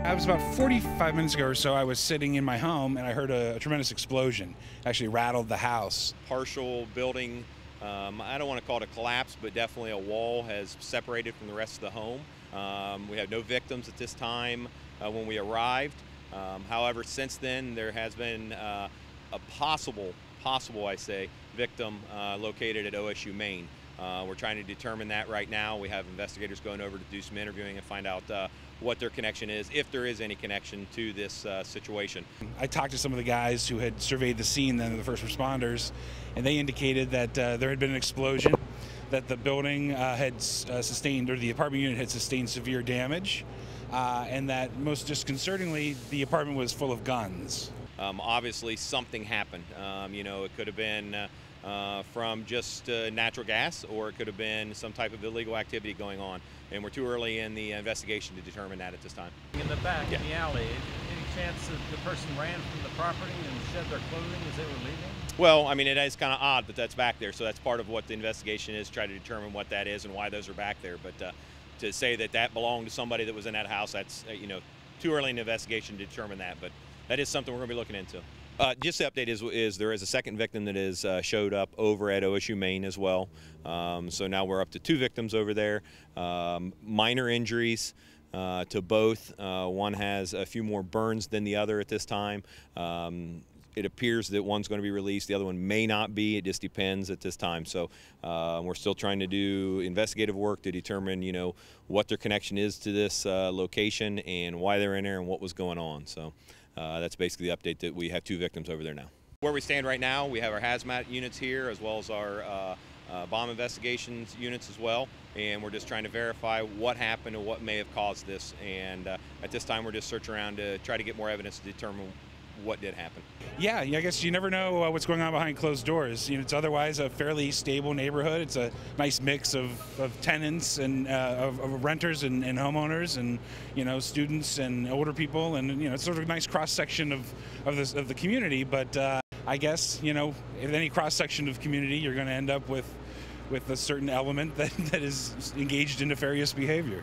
I was about 45 minutes ago or so. I was sitting in my home and I heard a tremendous explosion. Actually rattled the house. Partial building, I don't want to call it a collapse, but definitely a wall has separated from the rest of the home. We had no victims at this time when we arrived. However, since then there has been a possible I say, victim located at OSU Main. We're trying to determine that right now. We have investigators going over to do some interviewing and find out what their connection is, if there is any connection to this situation. I talked to some of the guys who had surveyed the scene, then the first responders, and they indicated that there had been an explosion, that the building had sustained, or the apartment unit had sustained severe damage, and that most disconcertingly, the apartment was full of guns. Obviously something happened. It could have been from just natural gas, or it could have been some type of illegal activity going on. And we're too early in the investigation to determine that at this time. In the back, in the alley, any chance that the person ran from the property and shed their clothing as they were leaving? Well, I mean, it is kind of odd, but that's back there. So that's part of what the investigation is, try to determine what that is and why those are back there. But to say that that belonged to somebody that was in that house, that's, too early in the investigation to determine that. But that is something we're going to be looking into. Just the update is there is a second victim that is showed up over at OSU Main as well. So now we're up to 2 victims over there. Minor injuries to both. One has a few more burns than the other at this time. It appears that one's going to be released. The other one may not be. It just depends at this time. So we're still trying to do investigative work to determine, what their connection is to this location and why they're in there and what was going on. So that's basically the update, that we have 2 victims over there now. Where we stand right now, we have our hazmat units here as well as our bomb investigations units as well. And we're just trying to verify what happened and what may have caused this. And at this time, we're just searching around to try to get more evidence to determine what did happen. Yeah, I guess you never know what's going on behind closed doors. It's otherwise a fairly stable neighborhood. It's a nice mix of tenants and of renters and homeowners, and students and older people, and it's sort of a nice cross section of the community. But I guess if any cross section of community, you're going to end up with a certain element that is engaged in nefarious behavior.